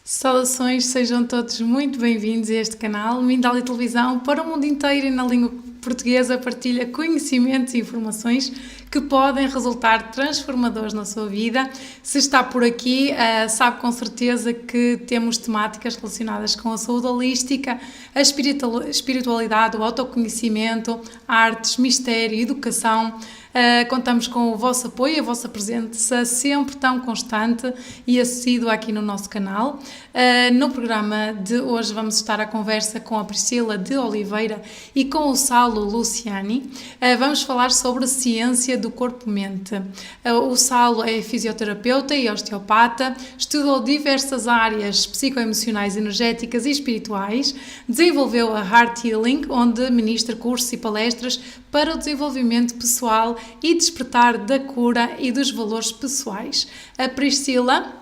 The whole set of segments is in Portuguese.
Saudações, sejam todos muito bem-vindos a este canal Mindalia Televisão para o mundo inteiro e na língua portuguesa partilha conhecimentos e informações que podem resultar transformadores na sua vida. Se está por aqui, sabe com certeza que temos temáticas relacionadas com a saúde holística, a espiritualidade, o autoconhecimento, artes, mistério, educação. Contamos com o vosso apoio, a vossa presença sempre tão constante e assídua aqui no nosso canal. No programa de hoje vamos estar à conversa com a Priscila de Oliveira e com o Saulo Luciani. Vamos falar sobre a ciência do corpo-mente. O Saulo é fisioterapeuta e osteopata, estudou diversas áreas psicoemocionais, energéticas e espirituais, desenvolveu a Heart Healing, onde ministra cursos e palestras para o desenvolvimento pessoal e despertar da cura e dos valores pessoais. A Priscila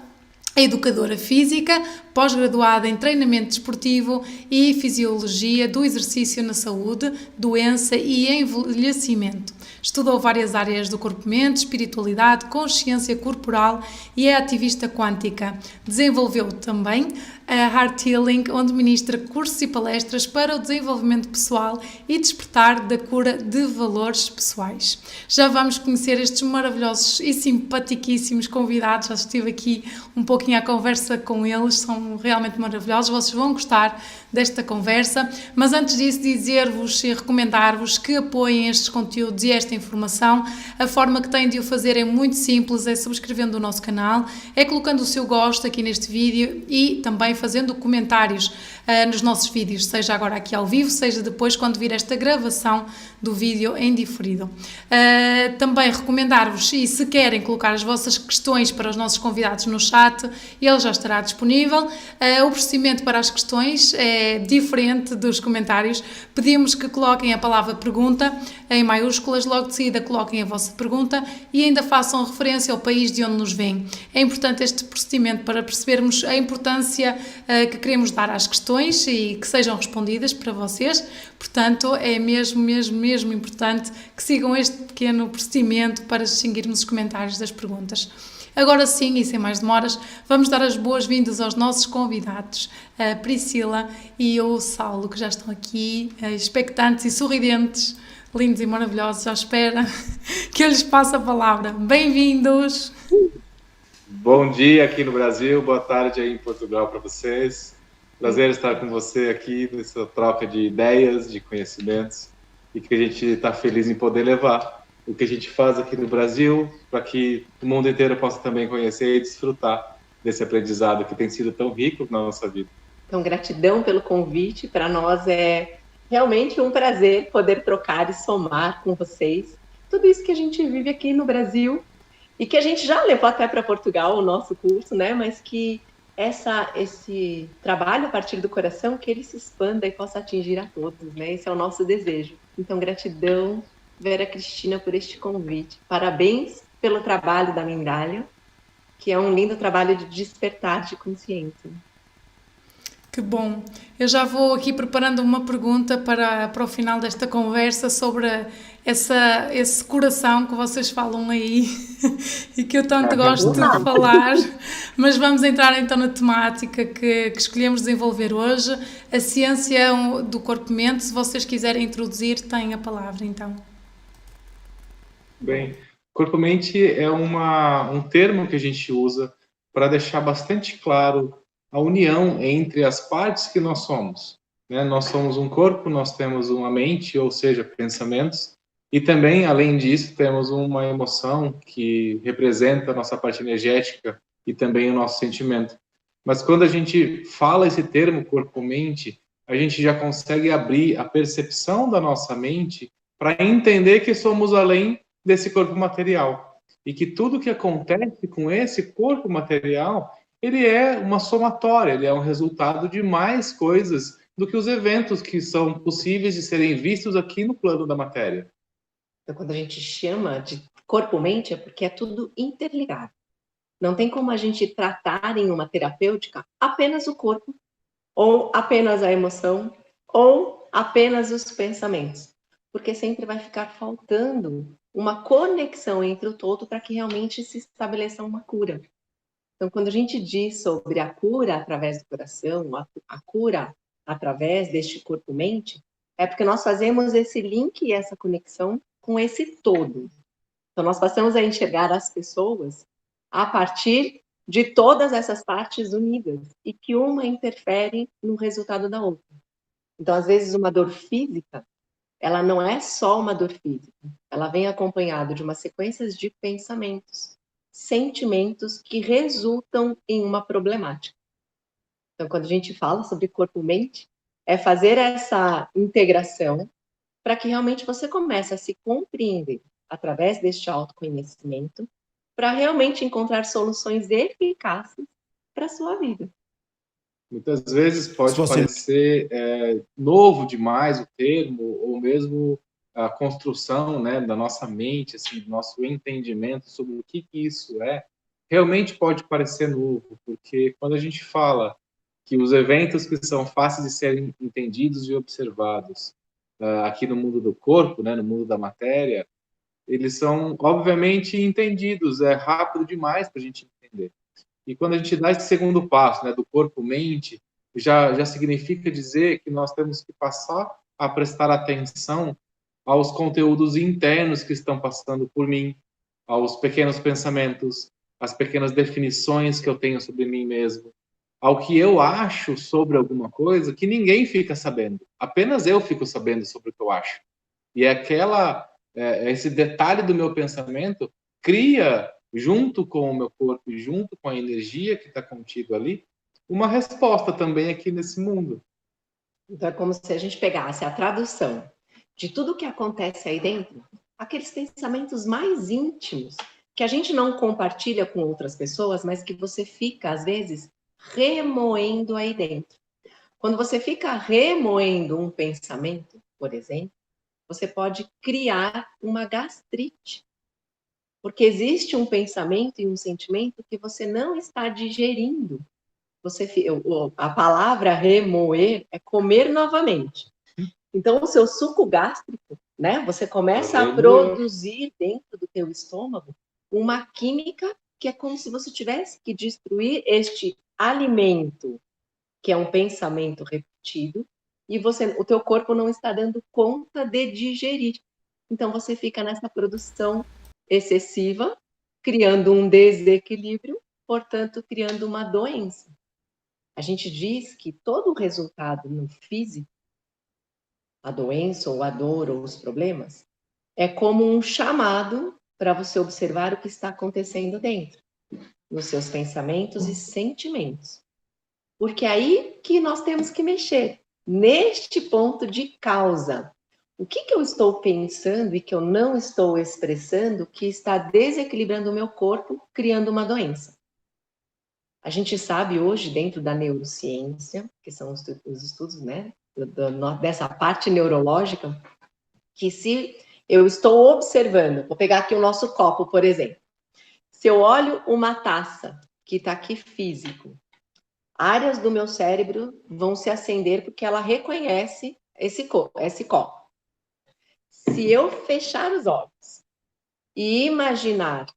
é educadora física, pós-graduada em treinamento desportivo e fisiologia do exercício na saúde, doença e envelhecimento. Estudou várias áreas do corpo-mente, espiritualidade, consciência corporal e é ativista quântica. Desenvolveu também a Heart Healing, onde ministra cursos e palestras para o desenvolvimento pessoal e despertar da cura de valores pessoais. Já vamos conhecer estes maravilhosos e simpaticíssimos convidados, já estive aqui um pouquinho à conversa com eles, são realmente maravilhosos, vocês vão gostar desta conversa, mas antes disso dizer-vos e recomendar-vos que apoiem estes conteúdos e esta informação. A forma que têm de o fazer é muito simples, é subscrevendo o nosso canal, é colocando o seu gosto aqui neste vídeo e também fazendo comentários nos nossos vídeos, seja agora aqui ao vivo, seja depois quando vir esta gravação do vídeo em diferido. Também recomendar-vos, e se querem colocar as vossas questões para os nossos convidados no chat, ele já estará disponível. O procedimento para as questões é diferente dos comentários. Pedimos que coloquem a palavra pergunta em maiúsculas, logo de seguida coloquem a vossa pergunta e ainda façam referência ao país de onde nos vêm. É importante este procedimento para percebermos a importância que queremos dar às questões e que sejam respondidas para vocês. Portanto, é mesmo importante que sigam este pequeno procedimento para distinguirmos os comentários das perguntas. Agora sim, e sem mais demoras, vamos dar as boas-vindas aos nossos convidados, a Priscila e o Saulo, que já estão aqui, expectantes e sorridentes, lindos e maravilhosos, à espera que eu lhes passe a palavra. Bem-vindos! Bom dia aqui no Brasil, boa tarde aí em Portugal para vocês. Prazer estar com você aqui nessa troca de ideias, de conhecimentos e que a gente está feliz em poder levar o que a gente faz aqui no Brasil para que o mundo inteiro possa também conhecer e desfrutar desse aprendizado que tem sido tão rico na nossa vida. Então, gratidão pelo convite. Para nós é realmente um prazer poder trocar e somar com vocês tudo isso que a gente vive aqui no Brasil e que a gente já levou até para Portugal, o nosso curso, né? Mas que esse trabalho a partir do coração, que ele se expanda e possa atingir a todos, né? Esse é o nosso desejo. Então, gratidão, Vera Cristina, por este convite. Parabéns pelo trabalho da Mindalia, que é um lindo trabalho de despertar de consciência. Que bom! Eu já vou aqui preparando uma pergunta para o final desta conversa sobre esse coração que vocês falam aí e que eu tanto gosto de falar, mas vamos entrar então na temática que escolhemos desenvolver hoje, a ciência do corpo-mente. Se vocês quiserem introduzir, têm a palavra então. Bem, corpo-mente é um termo que a gente usa para deixar bastante claro a união entre as partes que nós somos, né? Nós somos um corpo, nós temos uma mente, ou seja, pensamentos, e também, além disso, temos uma emoção que representa a nossa parte energética e também o nosso sentimento. Mas quando a gente fala esse termo corpo-mente, a gente já consegue abrir a percepção da nossa mente para entender que somos além desse corpo material e que tudo que acontece com esse corpo material, ele é uma somatória, ele é um resultado de mais coisas do que os eventos que são possíveis de serem vistos aqui no plano da matéria. Então, quando a gente chama de corpo-mente, é porque é tudo interligado. Não tem como a gente tratar em uma terapêutica apenas o corpo, ou apenas a emoção, ou apenas os pensamentos. porque sempre vai ficar faltando uma conexão entre o todo para que realmente se estabeleça uma cura. Então, quando a gente diz sobre a cura através do coração, a cura através deste corpo-mente, é porque nós fazemos esse link e essa conexão com esse todo. Então, nós passamos a enxergar as pessoas a partir de todas essas partes unidas e que uma interfere no resultado da outra. Então, às vezes, uma dor física, ela não é só uma dor física, ela vem acompanhada de uma sequência de pensamentos, sentimentos que resultam em uma problemática. Então, quando a gente fala sobre corpo-mente, é fazer essa integração para que realmente você comece a se compreender através deste autoconhecimento, para realmente encontrar soluções eficazes para a sua vida. Muitas vezes pode parecer novo demais o termo, ou mesmo a construção, né, da nossa mente, assim, do nosso entendimento sobre o que isso é, realmente pode parecer novo, porque quando a gente fala que os eventos que são fáceis de serem entendidos e observados aqui no mundo do corpo, né, no mundo da matéria, eles são, obviamente, entendidos, é rápido demais para a gente entender. E quando a gente dá esse segundo passo, né, do corpo-mente, já significa dizer que nós temos que passar a prestar atenção aos conteúdos internos que estão passando por mim, aos pequenos pensamentos, às pequenas definições que eu tenho sobre mim mesmo, ao que eu acho sobre alguma coisa que ninguém fica sabendo. Apenas eu fico sabendo sobre o que eu acho. E esse detalhe do meu pensamento cria, junto com o meu corpo e junto com a energia que está contido ali, uma resposta também aqui nesse mundo. Então é como se a gente pegasse a tradução de tudo que acontece aí dentro, aqueles pensamentos mais íntimos, que a gente não compartilha com outras pessoas, mas que você fica, às vezes, remoendo aí dentro. Quando você fica remoendo um pensamento, por exemplo, você pode criar uma gastrite. Porque existe um pensamento e um sentimento que você não está digerindo. A palavra remoer é comer novamente. Então, o seu suco gástrico, né? Você começa a produzir dentro do teu estômago uma química que é como se você tivesse que destruir este alimento, que é um pensamento repetido, e o teu corpo não está dando conta de digerir. Então, você fica nessa produção excessiva, criando um desequilíbrio, portanto, criando uma doença. A gente diz que todo o resultado no físico, a doença ou a dor ou os problemas, é como um chamado para você observar o que está acontecendo dentro, nos seus pensamentos e sentimentos. Porque é aí que nós temos que mexer, neste ponto de causa. O que eu estou pensando e que eu não estou expressando que está desequilibrando o meu corpo, criando uma doença? A gente sabe hoje, dentro da neurociência, que são os estudos, né, dessa parte neurológica, que se eu estou observando, vou pegar aqui o nosso copo, por exemplo. Se eu olho uma taça que está aqui físico, áreas do meu cérebro vão se acender porque ela reconhece esse copo. Se eu fechar os olhos e imaginar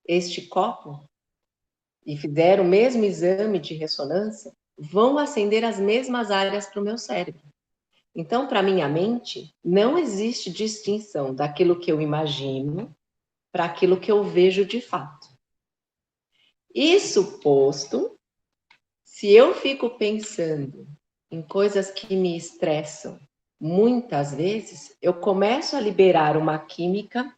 este copo e fizer o mesmo exame de ressonância, vão acender as mesmas áreas para o meu cérebro. Então, para minha mente, não existe distinção daquilo que eu imagino para aquilo que eu vejo de fato. Isso posto, se eu fico pensando em coisas que me estressam, muitas vezes, eu começo a liberar uma química,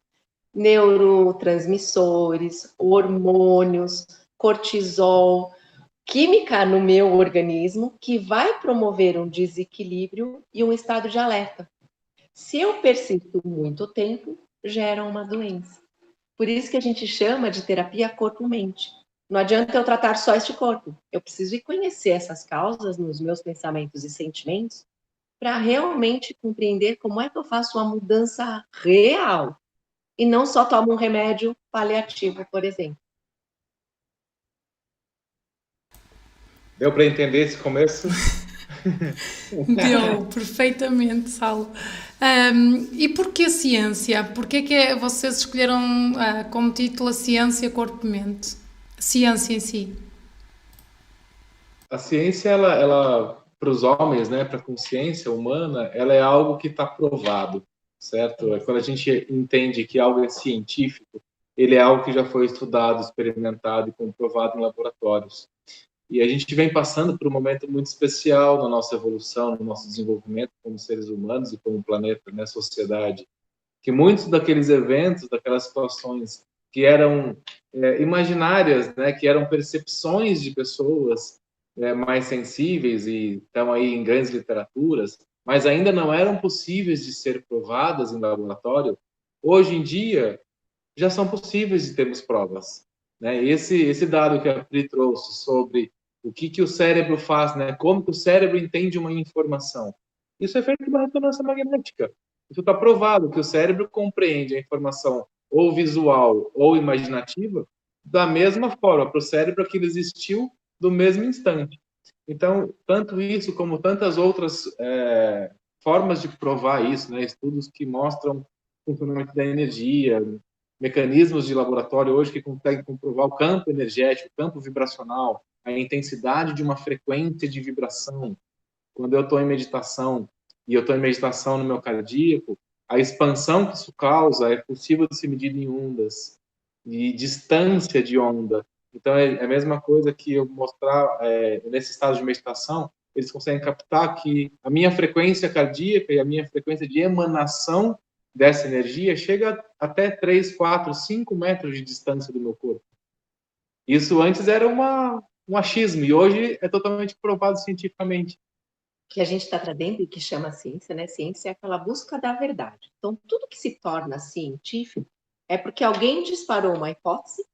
neurotransmissores, hormônios, cortisol, química no meu organismo que vai promover um desequilíbrio e um estado de alerta. Se eu persisto muito tempo, gera uma doença. Por isso que a gente chama de terapia corpo-mente. Não adianta eu tratar só este corpo. Eu preciso ir conhecer essas causas nos meus pensamentos e sentimentos para realmente compreender como é que eu faço uma mudança real e não só tomo um remédio paliativo, por exemplo. Deu para entender esse começo? Deu perfeitamente, Saulo. E porquê a ciência? Porquê que vocês escolheram como título a ciência, corpo-mente? Ciência em si. A ciência, ela para os homens, né, para a consciência humana, ela é algo que está provado, certo? É quando a gente entende que algo é científico, ele é algo que já foi estudado, experimentado e comprovado em laboratórios. E a gente vem passando por um momento muito especial na nossa evolução, no nosso desenvolvimento como seres humanos e como planeta, né, sociedade, que muitos daqueles eventos, daquelas situações que eram imaginárias, né, que eram percepções de pessoas mais sensíveis e estão aí em grandes literaturas, mas ainda não eram possíveis de ser provadas em laboratório, hoje em dia já são possíveis de termos provas. Né? Esse dado que a Pri trouxe sobre o que o cérebro faz, né? Como que o cérebro entende uma informação. Isso é feito por uma ressonância magnética. Isso está provado que o cérebro compreende a informação ou visual ou imaginativa da mesma forma, para o cérebro aquilo existiu do mesmo instante. Então, tanto isso como tantas outras formas de provar isso, né? Estudos que mostram o funcionamento da energia, mecanismos de laboratório hoje que conseguem comprovar o campo energético, o campo vibracional, a intensidade de uma frequência de vibração. Quando eu estou em meditação e eu estou em meditação no meu cardíaco, a expansão que isso causa é possível de ser medida em ondas, de distância de onda. Então, é a mesma coisa que eu mostrar nesse estado de meditação, eles conseguem captar que a minha frequência cardíaca e a minha frequência de emanação dessa energia chega até 3, 4, 5 metros de distância do meu corpo. Isso antes era um achismo e hoje é totalmente provado cientificamente. Que a gente está trazendo e que chama ciência, né? Ciência é aquela busca da verdade. Então, tudo que se torna científico é porque alguém disparou uma hipótese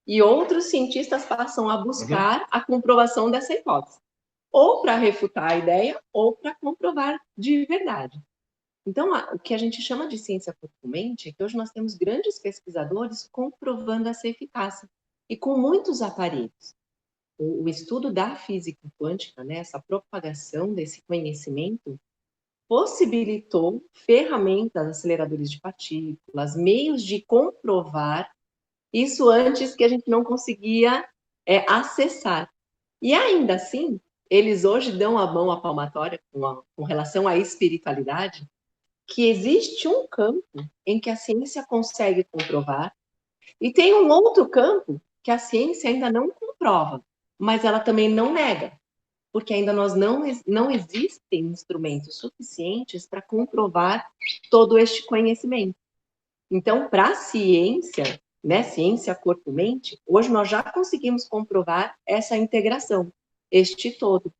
e outros cientistas passam a buscar a comprovação dessa hipótese. Ou para refutar a ideia, ou para comprovar de verdade. Então, o que a gente chama de ciência corpo-mente é que hoje nós temos grandes pesquisadores comprovando essa eficácia e com muitos aparelhos. O estudo da física quântica, né, essa propagação desse conhecimento, possibilitou ferramentas, aceleradores de partículas, meios de comprovar isso antes que a gente não conseguia acessar. E ainda assim, eles hoje dão a mão à palmatória com relação à espiritualidade, que existe um campo em que a ciência consegue comprovar e tem um outro campo que a ciência ainda não comprova, mas ela também não nega, porque ainda não existem instrumentos suficientes para comprovar todo este conhecimento. Então, para a ciência, né, ciência corpo-mente, hoje nós já conseguimos comprovar essa integração, este todo.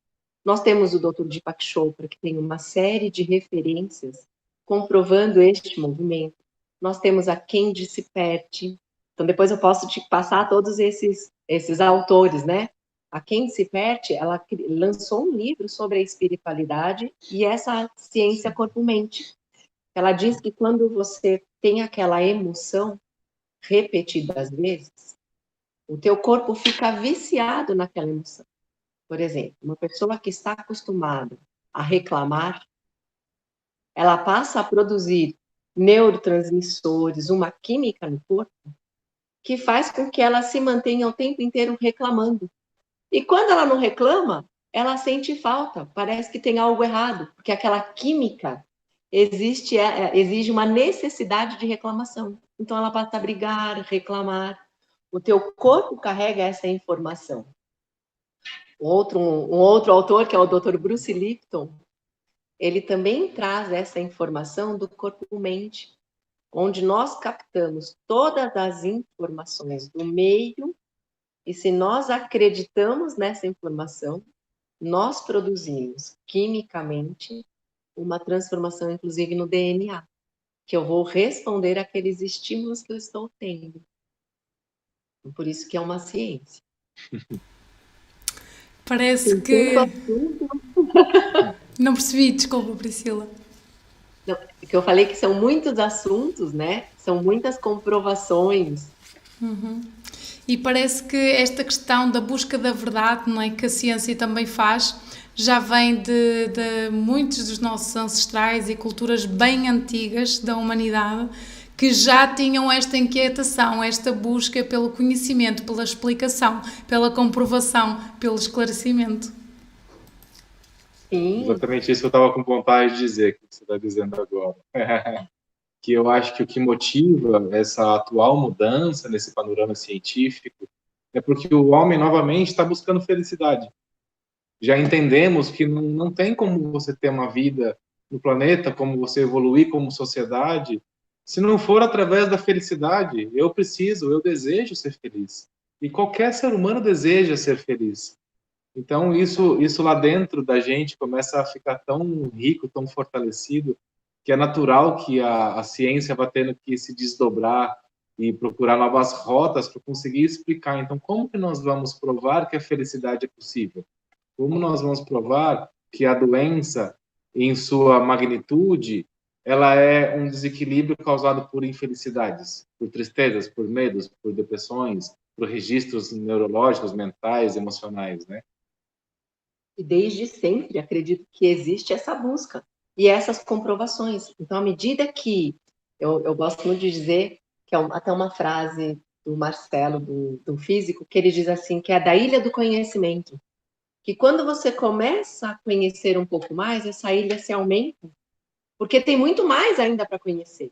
Nós temos o Dr. Deepak Chopra, que tem uma série de referências comprovando este movimento. Nós temos a Candice Pert. Então, depois eu posso te passar todos esses autores, né? A Candice Pert, ela lançou um livro sobre a espiritualidade e essa ciência corpo-mente. Ela diz que quando você tem aquela emoção repetidas vezes, o teu corpo fica viciado naquela emoção. Por exemplo, uma pessoa que está acostumada a reclamar, ela passa a produzir neurotransmissores, uma química no corpo, que faz com que ela se mantenha o tempo inteiro reclamando. E quando ela não reclama, ela sente falta, parece que tem algo errado, porque aquela química exige uma necessidade de reclamação. Então ela passa a brigar, reclamar. O teu corpo carrega essa informação. Um outro autor, que é o Dr. Bruce Lipton, ele também traz essa informação do corpo-mente, onde nós captamos todas as informações do meio, e se nós acreditamos nessa informação, nós produzimos quimicamente uma transformação, inclusive no DNA, que eu vou responder àqueles estímulos que eu estou tendo. Por isso que é uma ciência. Parece que... Não percebi, desculpa, Priscila. Não, que eu falei que são muitos assuntos, né? São muitas comprovações. Uhum. E parece que esta questão da busca da verdade, não é, que a ciência também faz, já vem de muitos dos nossos ancestrais e culturas bem antigas da humanidade, que já tinham esta inquietação, esta busca pelo conhecimento, pela explicação, pela comprovação, pelo esclarecimento. Sim. Exatamente isso que eu estava com vontade de dizer, que você está dizendo agora. Que eu acho que o que motiva essa atual mudança nesse panorama científico é porque o homem, novamente, está buscando felicidade. Já entendemos que não tem como você ter uma vida no planeta, como você evoluir como sociedade, se não for através da felicidade. Eu desejo ser feliz. E qualquer ser humano deseja ser feliz. Então, isso lá dentro da gente começa a ficar tão rico, tão fortalecido, que é natural que a ciência vá tendo que se desdobrar e procurar novas rotas para conseguir explicar. Então, como que nós vamos provar que a felicidade é possível? Como nós vamos provar que a doença, em sua magnitude, ela é um desequilíbrio causado por infelicidades, por tristezas, por medos, por depressões, por registros neurológicos, mentais, emocionais, né? E desde sempre acredito que existe essa busca e essas comprovações. Então, à medida que eu gosto muito de dizer, que é até uma frase do Marcelo, do físico, que ele diz assim, que é da ilha do conhecimento, que quando você começa a conhecer um pouco mais, essa ilha se aumenta, porque tem muito mais ainda para conhecer.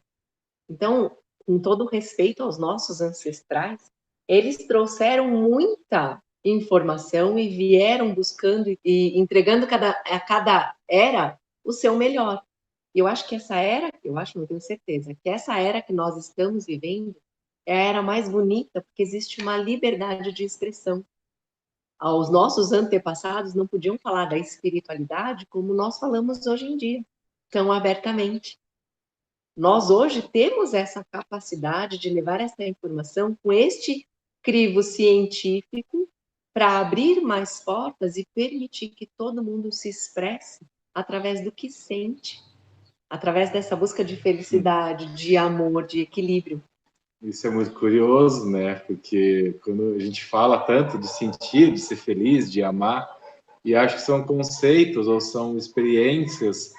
Então, com todo respeito aos nossos ancestrais, eles trouxeram muita informação e vieram buscando e entregando a cada era o seu melhor. E eu acho que essa era, não tenho certeza, que essa era que nós estamos vivendo é a era mais bonita, porque existe uma liberdade de expressão. Os nossos antepassados não podiam falar da espiritualidade como nós falamos hoje em dia, tão abertamente. Nós hoje temos essa capacidade de levar essa informação com este crivo científico para abrir mais portas e permitir que todo mundo se expresse através do que sente, através dessa busca de felicidade, de amor, de equilíbrio. Isso é muito curioso, né? Porque quando a gente fala tanto de sentir, de ser feliz, de amar, e acho que são conceitos ou são experiências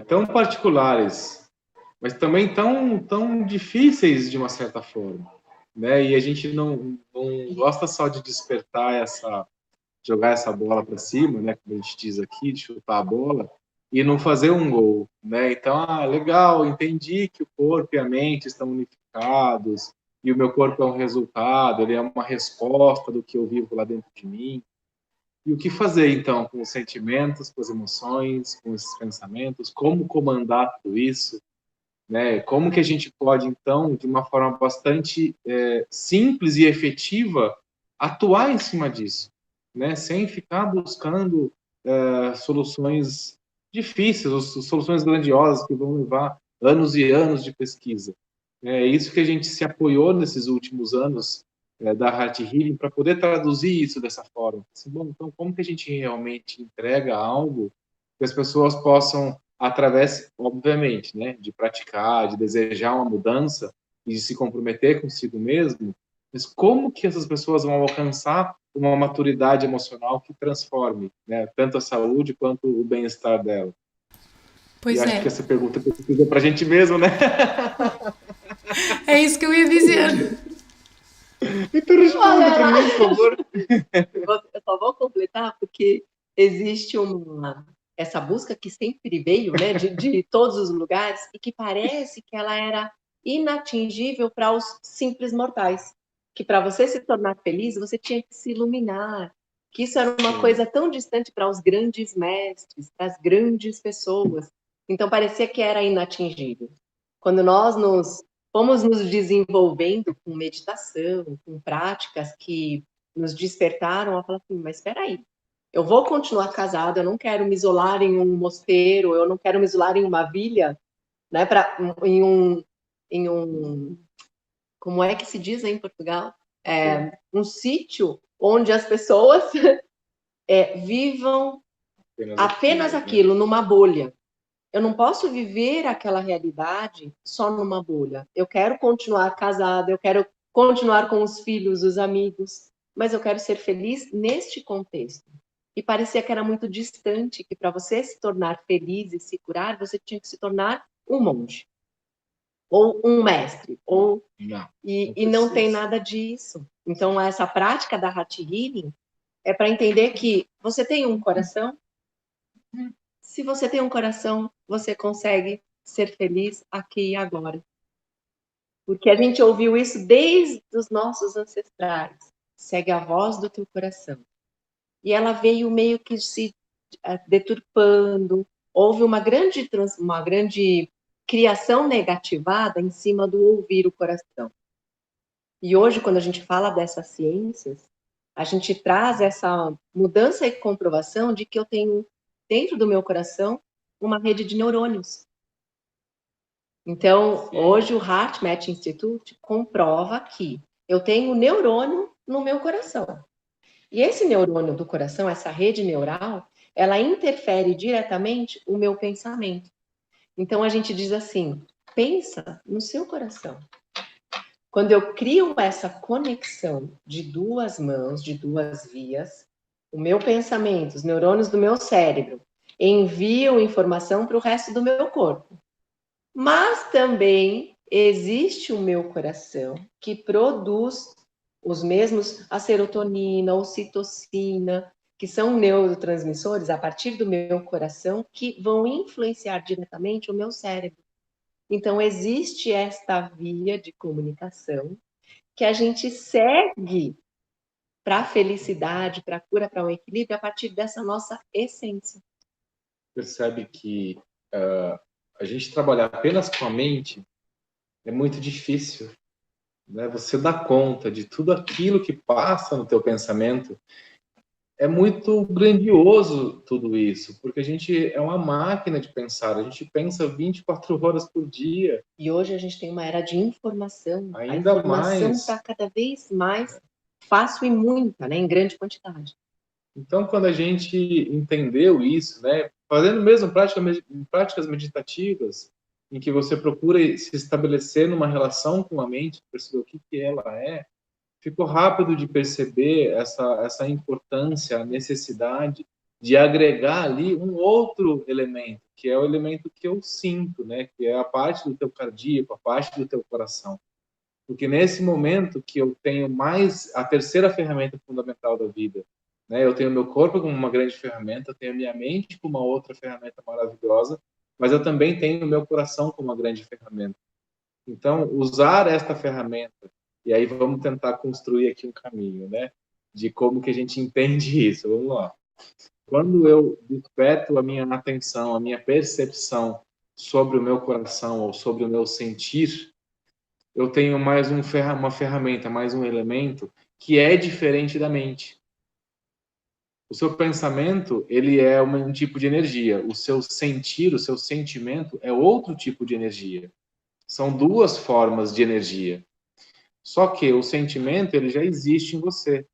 tão particulares, mas também tão difíceis de uma certa forma, né? E a gente não gosta só de despertar jogar essa bola para cima, né? Como a gente diz aqui, de chutar a bola e não fazer um gol, né? Então, legal, entendi que o corpo e a mente estão unificados e o meu corpo é um resultado, ele é uma resposta do que eu vivo lá dentro de mim. E o que fazer, então, com os sentimentos, com as emoções, com esses pensamentos? Como comandar tudo isso? Né? Como que a gente pode, então, de uma forma bastante simples e efetiva, atuar em cima disso, né? Sem ficar buscando soluções difíceis, ou soluções grandiosas que vão levar anos e anos de pesquisa. É isso que a gente se apoiou nesses últimos anos da Heart Healing para poder traduzir isso dessa forma. Assim, bom, então, como que a gente realmente entrega algo que as pessoas possam, através, obviamente, né, de praticar, de desejar uma mudança e de se comprometer consigo mesmo, mas como que essas pessoas vão alcançar uma maturidade emocional que transforme, né, tanto a saúde quanto o bem-estar dela? Pois e acho que essa pergunta precisa para a gente mesmo, né? É isso que eu ia dizer. Então responda para mim, por favor. Eu só vou completar porque existe essa busca que sempre veio, né, de todos os lugares e que parece que ela era inatingível para os simples mortais. Que para você se tornar feliz, você tinha que se iluminar. Que isso era uma coisa tão distante para os grandes mestres, para as grandes pessoas. Então parecia que era inatingível. Quando nós fomos nos desenvolvendo com meditação, com práticas que nos despertaram a falar assim, mas espera aí, eu vou continuar casada, eu não quero me isolar em um mosteiro, eu não quero me isolar em uma vila, né, em um como é que se diz aí em Portugal? Um sítio onde as pessoas vivam apenas aquilo, numa bolha. Eu não posso viver aquela realidade só numa bolha. Eu quero continuar casada, eu quero continuar com os filhos, os amigos, mas eu quero ser feliz neste contexto. E parecia que era muito distante, que para você se tornar feliz e se curar, você tinha que se tornar um monge, ou um mestre, ou... E não tem nada disso. Então, essa prática da Hatha Healing é para entender que você tem um coração. Se você tem um coração, você consegue ser feliz aqui e agora. Porque a gente ouviu isso desde os nossos ancestrais. Segue a voz do teu coração. E ela veio meio que se deturpando. Houve uma grande criação negativada em cima do ouvir o coração. E hoje, quando a gente fala dessas ciências, a gente traz essa mudança e comprovação de que eu tenho dentro do meu coração uma rede de neurônios. Então, hoje o HeartMath Institute comprova que eu tenho um neurônio no meu coração. E esse neurônio do coração, essa rede neural, ela interfere diretamente o meu pensamento. Então, a gente diz assim, pensa no seu coração. Quando eu crio essa conexão de duas mãos, de duas vias, o meu pensamento, os neurônios do meu cérebro enviam informação para o resto do meu corpo. Mas também existe o meu coração que produz os mesmos, a serotonina, a ocitocina, que são neurotransmissores a partir do meu coração que vão influenciar diretamente o meu cérebro. Então, existe esta via de comunicação que a gente segue para a felicidade, para a cura, para o equilíbrio, a partir dessa nossa essência. Percebe que a gente trabalhar apenas com a mente é muito difícil, né? Você dá conta de tudo aquilo que passa no teu pensamento. É muito grandioso tudo isso, porque a gente é uma máquina de pensar, a gente pensa 24 horas por dia. E hoje a gente tem uma era de informação. Ainda a informação está cada vez mais fácil e muita, né, em grande quantidade. Então, quando a gente entendeu isso, né, fazendo mesmo práticas meditativas, em que você procura se estabelecer numa relação com a mente, perceber o que ela é, ficou rápido de perceber essa importância, a necessidade de agregar ali um outro elemento, que é o elemento que eu sinto, né? Que é a parte do teu cardíaco, a parte do teu coração. Porque nesse momento que eu tenho mais a terceira ferramenta fundamental da vida, né? Eu tenho meu corpo como uma grande ferramenta, eu tenho a minha mente como uma outra ferramenta maravilhosa, mas eu também tenho o meu coração como uma grande ferramenta. Então, usar esta ferramenta, e aí vamos tentar construir aqui um caminho, né? De como que a gente entende isso. Vamos lá. Quando eu desperto a minha atenção, a minha percepção sobre o meu coração ou sobre o meu sentir, eu tenho mais uma ferramenta, mais um elemento que é diferente da mente. O seu pensamento, ele é um tipo de energia. O seu sentir, o seu sentimento é outro tipo de energia. São duas formas de energia. Só que o sentimento, ele já existe em você.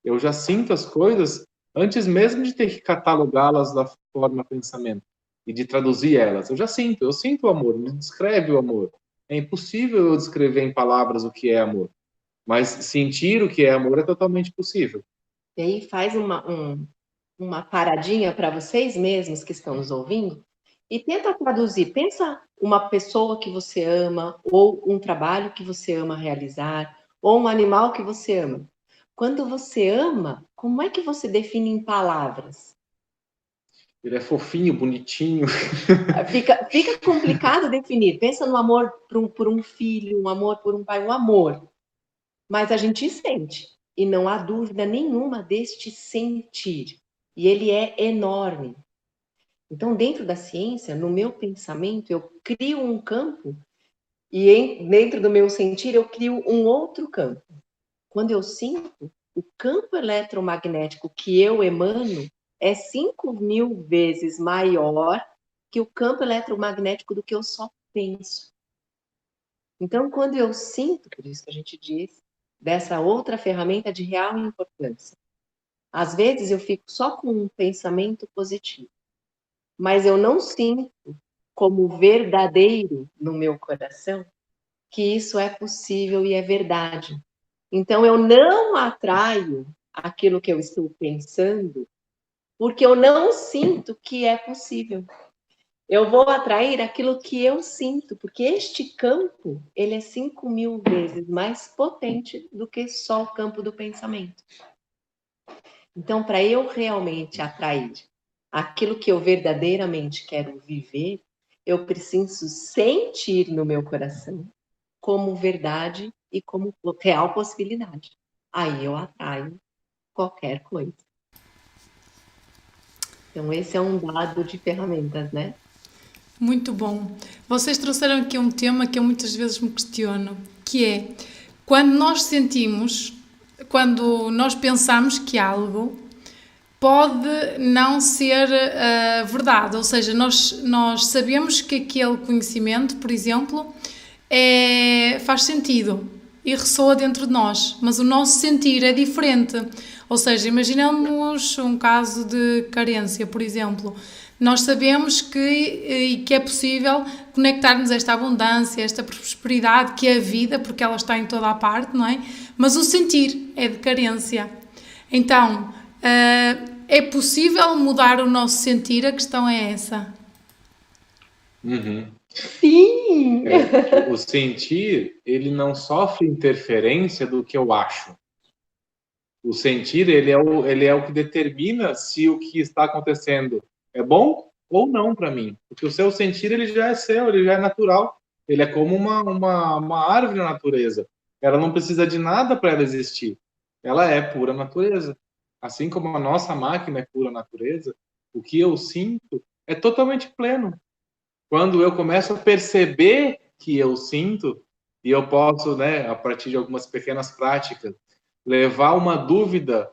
Eu já sinto as coisas antes mesmo de ter que catalogá-las da forma pensamento e de traduzir elas. Eu sinto o amor, me descreve o amor. É impossível eu descrever em palavras o que é amor. Mas sentir o que é amor é totalmente possível. E aí faz uma paradinha para vocês mesmos que estão nos ouvindo e tenta traduzir. Pensa uma pessoa que você ama, ou um trabalho que você ama realizar, ou um animal que você ama. Quando você ama, como é que você define em palavras? Ele é fofinho, bonitinho. Fica complicado definir. Pensa no amor por um filho, um amor por um pai, um amor. Mas a gente sente. E não há dúvida nenhuma deste sentir. E ele é enorme. Então, dentro da ciência, no meu pensamento, eu crio um campo e dentro do meu sentir, eu crio um outro campo. Quando eu sinto, o campo eletromagnético que eu emano é 5.000 vezes maior que o campo eletromagnético do que eu só penso. Então, quando eu sinto, por isso que a gente diz, dessa outra ferramenta de real importância. Às vezes eu fico só com um pensamento positivo, mas eu não sinto como verdadeiro no meu coração que isso é possível e é verdade. Então, eu não atraio aquilo que eu estou pensando, porque eu não sinto que é possível. Eu vou atrair aquilo que eu sinto, porque este campo, ele é 5.000 vezes mais potente do que só o campo do pensamento. Então, para eu realmente atrair aquilo que eu verdadeiramente quero viver, eu preciso sentir no meu coração como verdade e como real possibilidade. Aí eu atraio qualquer coisa. Então, esse é um dado de ferramentas, né? Muito bom. Vocês trouxeram aqui um tema que eu muitas vezes me questiono, que é quando nós sentimos, quando nós pensamos que algo pode não ser verdade, ou seja, nós sabemos que aquele conhecimento, por exemplo, faz sentido e ressoa dentro de nós, mas o nosso sentir é diferente. Ou seja, imaginamos um caso de carência, por exemplo. Nós sabemos que é possível conectarmos esta abundância, esta prosperidade, que é a vida, porque ela está em toda a parte, não é? Mas o sentir é de carência. Então, é possível mudar o nosso sentir? A questão é essa. Uhum. Sim! O sentir, ele não sofre interferência do que eu acho. O sentir, ele é o que determina se o que está acontecendo é bom ou não para mim. Porque o seu sentir, ele já é seu, ele já é natural. Ele é como uma árvore na natureza. Ela não precisa de nada para ela existir. Ela é pura natureza. Assim como a nossa máquina é pura natureza, o que eu sinto é totalmente pleno. Quando eu começo a perceber que eu sinto, e eu posso, né, a partir de algumas pequenas práticas, levar uma dúvida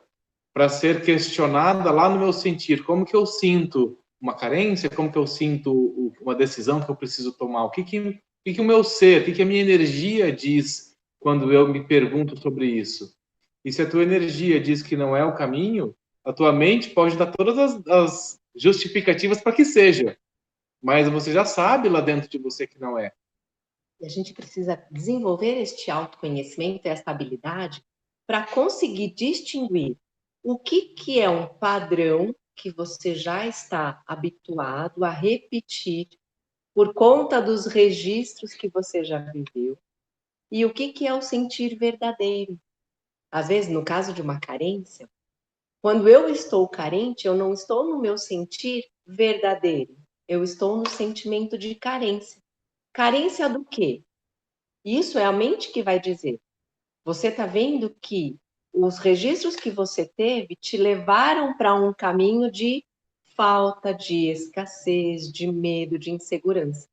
para ser questionada lá no meu sentir. Como que eu sinto uma carência? Como que eu sinto uma decisão que eu preciso tomar? O que o meu ser, o que a minha energia diz quando eu me pergunto sobre isso? E se a tua energia diz que não é o caminho, a tua mente pode dar todas as justificativas para que seja. Mas você já sabe lá dentro de você que não é. E a gente precisa desenvolver este autoconhecimento, esta habilidade, para conseguir distinguir o que é um padrão que você já está habituado a repetir por conta dos registros que você já viveu e o que é o sentir verdadeiro. Às vezes, no caso de uma carência, quando eu estou carente, eu não estou no meu sentir verdadeiro, eu estou no sentimento de carência. Carência do quê? Isso é a mente que vai dizer. Você está vendo que os registros que você teve te levaram para um caminho de falta, de escassez, de medo, de insegurança.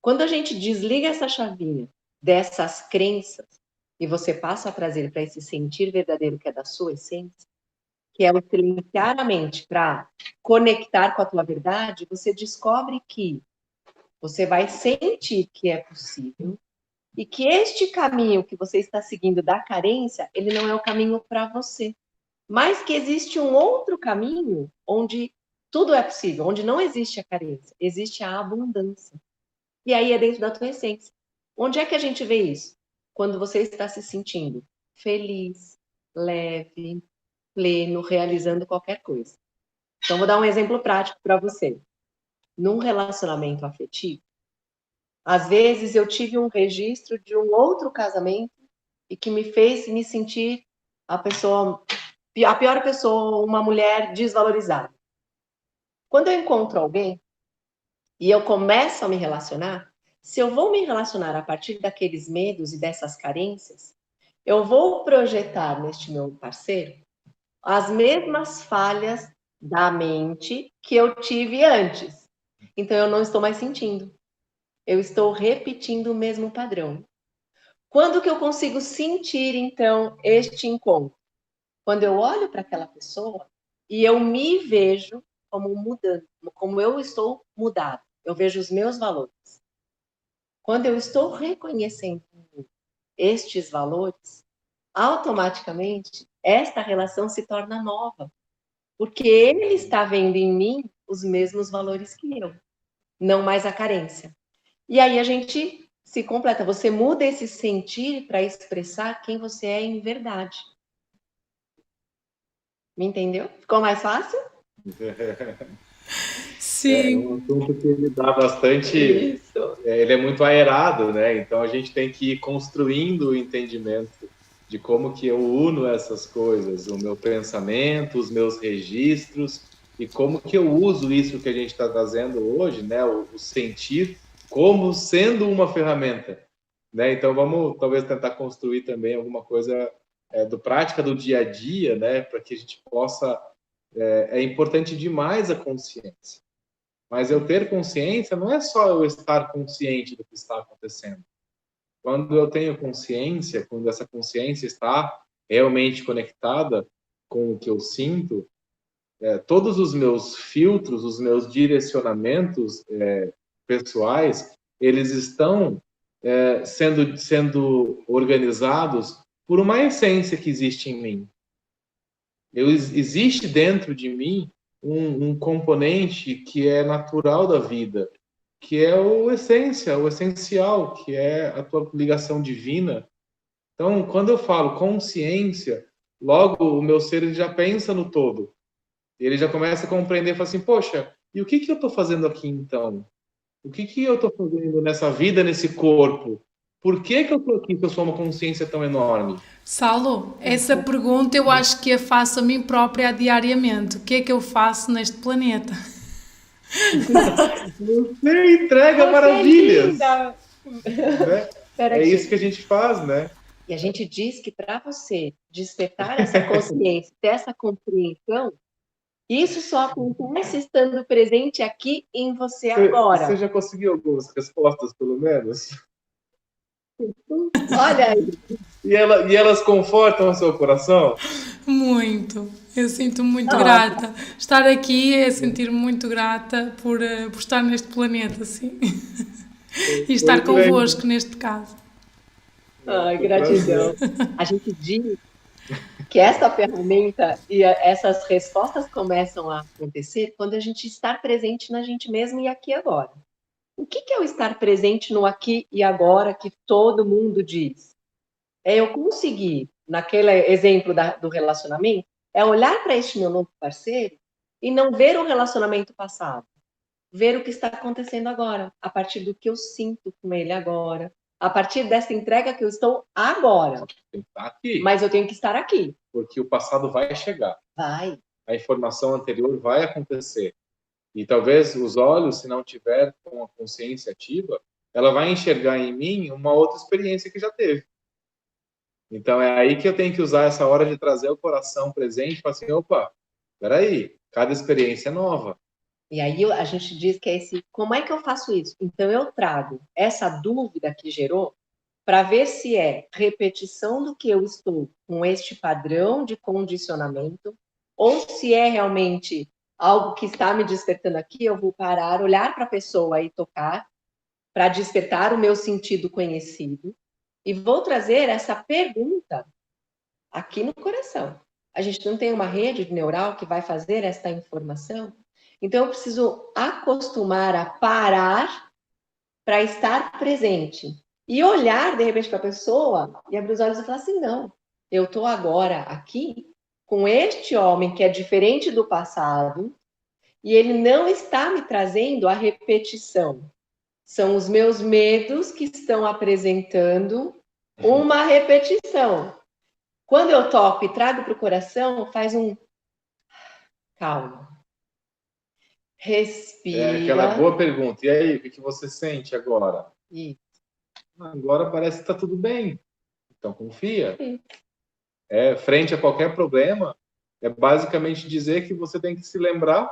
Quando a gente desliga essa chavinha dessas crenças e você passa a trazer para esse sentir verdadeiro que é da sua essência, que é o silenciar a mente para conectar com a tua verdade, você descobre que você vai sentir que é possível e que este caminho que você está seguindo da carência, ele não é o caminho para você. Mas que existe um outro caminho onde tudo é possível, onde não existe a carência, existe a abundância. E aí é dentro da tua essência. Onde é que a gente vê isso? Quando você está se sentindo feliz, leve, pleno, realizando qualquer coisa. Então, vou dar um exemplo prático para você. Num relacionamento afetivo, às vezes eu tive um registro de um outro casamento e que me fez me sentir a pior pessoa, uma mulher desvalorizada. Quando eu encontro alguém e eu começo a me relacionar, se eu vou me relacionar a partir daqueles medos e dessas carências, eu vou projetar neste meu parceiro as mesmas falhas da mente que eu tive antes. Então eu não estou mais sentindo. Eu estou repetindo o mesmo padrão. Quando que eu consigo sentir, então, este encontro? Quando eu olho para aquela pessoa e eu me vejo como mudando, como eu estou mudado. Eu vejo os meus valores. Quando eu estou reconhecendo estes valores, automaticamente esta relação se torna nova. Porque ele está vendo em mim os mesmos valores que eu, não mais a carência. E aí a gente se completa. Você muda esse sentir para expressar quem você é em verdade. Me entendeu? Ficou mais fácil? É um Sim, assunto que ele dá bastante. Isso. Ele é muito aerado, né? Então a gente tem que ir construindo o entendimento de como que eu uno essas coisas, o meu pensamento, os meus registros, e como que eu uso isso que a gente está trazendo hoje, né? O sentir como sendo uma ferramenta, né? Então vamos talvez tentar construir também alguma coisa do prática do dia a dia, né? Para que a gente possa. É importante demais a consciência. Mas eu ter consciência não é só eu estar consciente do que está acontecendo. Quando eu tenho consciência, quando essa consciência está realmente conectada com o que eu sinto, todos os meus filtros, os meus direcionamentos pessoais, eles estão sendo organizados por uma essência que existe em mim. Existe dentro de mim um componente que é natural da vida, que é o essência, o essencial, que é a tua ligação divina. Então, quando eu falo consciência, logo o meu ser ele já pensa no todo. Ele já começa a compreender e fala assim, poxa, e o que que eu estou fazendo aqui então? O que que eu estou fazendo nessa vida, nesse corpo? Por que que eu estou aqui se eu sou uma consciência tão enorme? Saulo, essa pergunta eu acho que a faço a mim própria diariamente. O que é que eu faço neste planeta? Você entrega Você é maravilhas, linda! né? Espera É aqui. isso que a gente faz, né? E a gente diz que para você despertar essa consciência, ter essa compreensão, isso só acontece estando presente aqui em você Você agora. já conseguiu algumas respostas, pelo menos? Olha aí. E elas confortam o seu coração? Muito. Eu sinto muito Nossa, grata. Estar aqui é sentir-me muito grata por estar neste planeta, sim. E estar Muito bem. convosco neste caso. ai, Foi um prazer. gratidão. A gente diz que essa ferramenta e essas respostas começam a acontecer quando a gente está presente na gente mesmo e aqui e agora. O que é o estar presente no aqui e agora que todo mundo diz? É eu conseguir, naquele exemplo do relacionamento, é olhar para este meu novo parceiro e não ver o relacionamento passado, ver o que está acontecendo agora, a partir do que eu sinto com ele agora, a partir dessa entrega que eu estou agora. Tem que estar aqui, Mas eu tenho que estar aqui. porque o passado vai chegar. Vai. A informação anterior vai acontecer. E talvez os olhos, se não tiver com a consciência ativa, ela vai enxergar em mim uma outra experiência que já teve. Então é aí que eu tenho que usar essa hora de trazer o coração presente e falar assim, opa, peraí, cada experiência é nova. E aí a gente diz que é esse, como é que eu faço isso? Então eu trago essa dúvida que gerou para ver se é repetição do que eu estou com este padrão de condicionamento ou se é realmente algo que está me despertando aqui, eu vou parar, olhar para a pessoa e tocar para despertar o meu sentido conhecido e vou trazer essa pergunta aqui no coração. A gente não tem uma rede neural que vai fazer esta informação? Então, eu preciso acostumar a parar para estar presente. E olhar, de repente, para a pessoa e abrir os olhos e falar assim, não, eu estou agora aqui com este homem que é diferente do passado e ele não está me trazendo a repetição. São os meus medos que estão apresentando uma repetição. Quando eu toco e trago para o coração, faz um calma. Respira. É aquela boa pergunta. E aí, o que você sente agora? Isso. Agora parece que está tudo bem. Então confia. Isso. Frente a qualquer problema, é basicamente dizer que você tem que se lembrar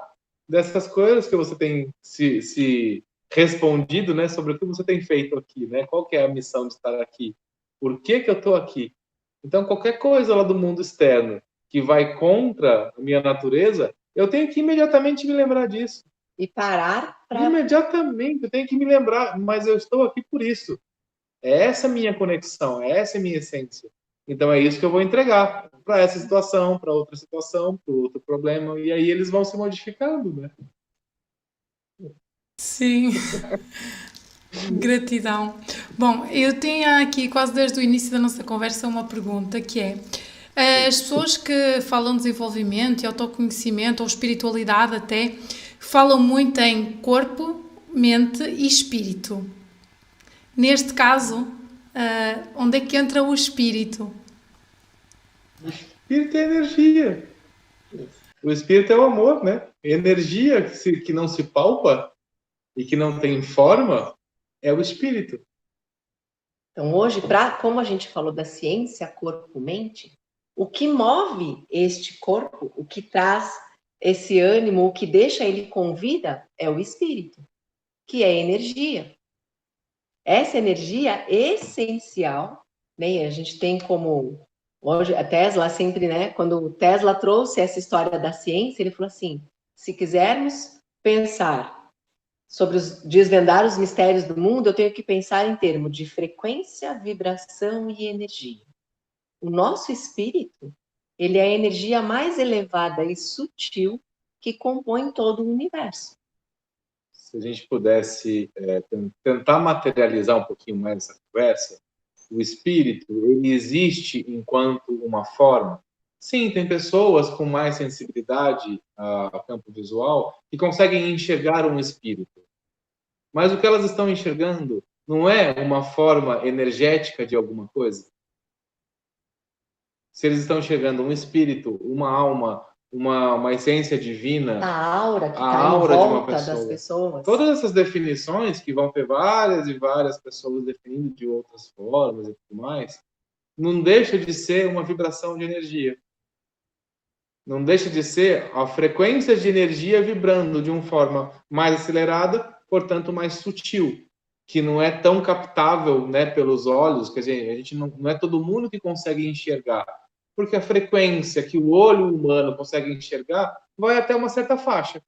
dessas coisas que você tem se respondido, né, sobre o que você tem feito aqui, né? Qual que é a missão de estar aqui? Por que eu estou aqui? Então, qualquer coisa lá do mundo externo que vai contra a minha natureza, eu tenho que imediatamente me lembrar disso. E parar para... Imediatamente, eu tenho que me lembrar, mas eu estou aqui por isso. É essa minha conexão, é essa minha essência. Então, é isso que eu vou entregar para essa situação, para outra situação, para outro problema, e aí eles vão se modificando, né? Sim. Gratidão. Bom, eu tenho aqui quase desde o início da nossa conversa uma pergunta que é: as pessoas que falam de desenvolvimento e autoconhecimento ou espiritualidade até, falam muito em corpo, mente e espírito. Neste caso, onde é que entra o espírito? O espírito é energia. O espírito é o amor, né? Energia que não se palpa e que não tem forma é o espírito. Então, hoje, como a gente falou da ciência corpo-mente, o que move este corpo, o que traz esse ânimo, o que deixa ele com vida, é o espírito, que é energia. Essa energia essencial, né? A gente tem como... Hoje, a Tesla sempre, né? Quando o Tesla trouxe essa história da ciência, ele falou assim, se quisermos pensar sobre desvendar os mistérios do mundo, eu tenho que pensar em termos de frequência, vibração e energia. O nosso espírito, ele é a energia mais elevada e sutil que compõe todo o universo. Se a gente pudesse tentar materializar um pouquinho mais essa conversa, o espírito, ele existe enquanto uma forma. Sim, tem pessoas com mais sensibilidade a campo visual que conseguem enxergar um espírito. Mas o que elas estão enxergando não é uma forma energética de alguma coisa. Se eles estão enxergando um espírito, uma alma, uma essência divina, a aura que a está aura em de uma volta pessoa, das pessoas. Todas essas definições, que vão ter várias e várias pessoas definindo de outras formas e tudo mais, não deixa de ser uma vibração de energia. Não deixa de ser a frequência de energia vibrando de uma forma mais acelerada, portanto mais sutil, que não é tão captável, né, pelos olhos, quer dizer, a gente não é todo mundo que consegue enxergar, porque a frequência que o olho humano consegue enxergar vai até uma certa faixa.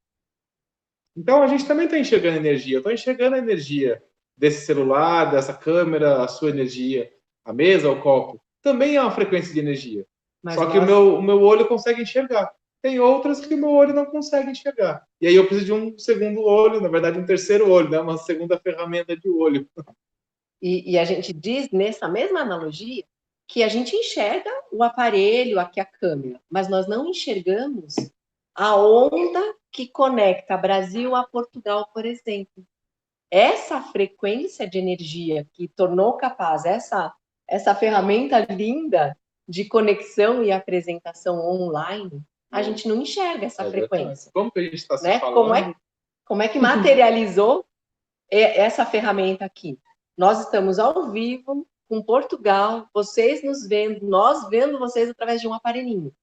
Então a gente também está enxergando energia. Eu estou enxergando a energia desse celular, dessa câmera, a sua energia, a mesa, o copo. Também é uma frequência de energia. Mas só que o meu olho consegue enxergar. Tem outras que o meu olho não consegue enxergar. E aí eu preciso de um segundo olho, na verdade um terceiro olho, né? Uma segunda ferramenta de olho. E a gente diz, nessa mesma analogia, que a gente enxerga o aparelho, aqui a câmera, mas nós não enxergamos a onda que conecta Brasil a Portugal, por exemplo. Essa frequência de energia que tornou capaz essa ferramenta linda de conexão e apresentação online, a gente não enxerga essa frequência. Como que a gente está se né? falando? Como é que materializou essa ferramenta aqui? Nós estamos ao vivo com Portugal, vocês nos vendo, nós vendo vocês através de um aparelhinho.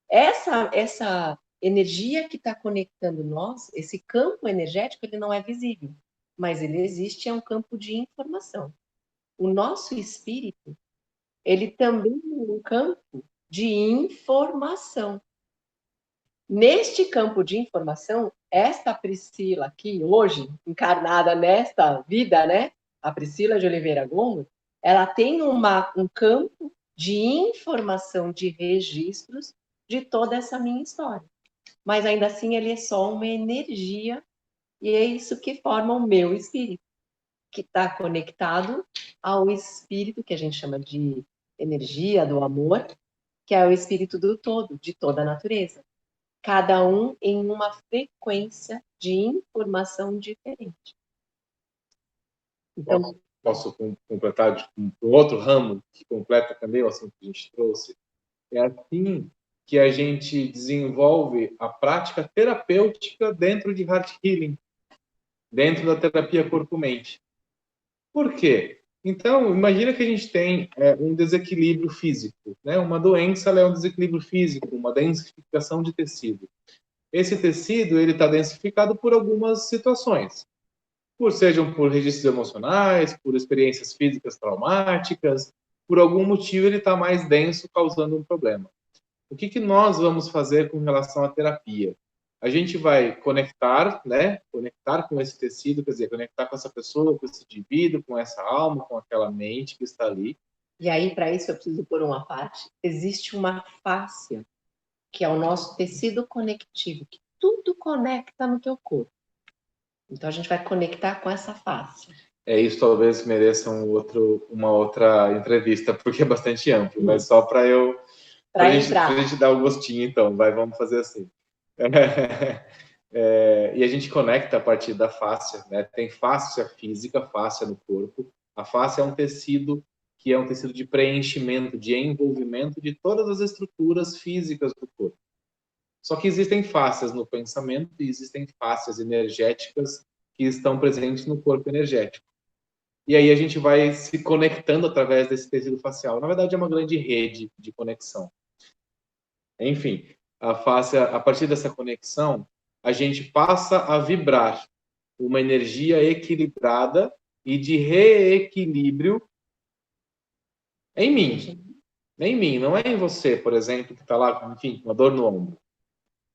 Essa energia que está conectando nós, esse campo energético, ele não é visível, mas ele existe, é um campo de informação. O nosso espírito, ele também é um campo de informação. Neste campo de informação, esta Priscila aqui, hoje, encarnada nesta vida, né? A Priscila de Oliveira Gomes, ela tem um campo de informação, de registros de toda essa minha história. Mas ainda assim, ele é só uma energia e é isso que forma o meu espírito, que está conectado ao espírito que a gente chama de energia do amor, que é o espírito do todo, de toda a natureza. Cada um em uma frequência de informação diferente. Então, posso completar um outro ramo que completa também o assunto que a gente trouxe? É assim que a gente desenvolve a prática terapêutica dentro de Heart Healing, dentro da terapia corpo-mente. Por quê? Então, imagina que a gente tem um desequilíbrio físico, né? Uma doença é um desequilíbrio físico, uma densificação de tecido. Esse tecido ele está densificado por algumas situações, sejam por registros emocionais, por experiências físicas traumáticas, por algum motivo ele está mais denso, causando um problema. O que nós vamos fazer com relação à terapia? A gente vai conectar, né? Conectar com esse tecido, quer dizer, conectar com essa pessoa, com esse indivíduo, com essa alma, com aquela mente que está ali. E aí, para isso, eu preciso pôr uma parte. Existe uma fáscia, que é o nosso tecido conectivo, que tudo conecta no teu corpo. Então, a gente vai conectar com essa fáscia. Isso talvez mereça uma outra entrevista, porque é bastante amplo, mas só para Para a gente dar o gostinho, então, vamos fazer assim. E a gente conecta a partir da fáscia, né? Tem fáscia física, fáscia no corpo. A fáscia é um tecido que é um tecido de preenchimento, de envolvimento de todas as estruturas físicas do corpo. Só que existem fáscias no pensamento e existem fáscias energéticas que estão presentes no corpo energético. E aí a gente vai se conectando através desse tecido facial. Na verdade, é uma grande rede de conexão. Enfim, a fáscia, a partir dessa conexão, a gente passa a vibrar uma energia equilibrada e de reequilíbrio em mim. Em mim, não é em você, por exemplo, que está lá, enfim, com uma dor no ombro.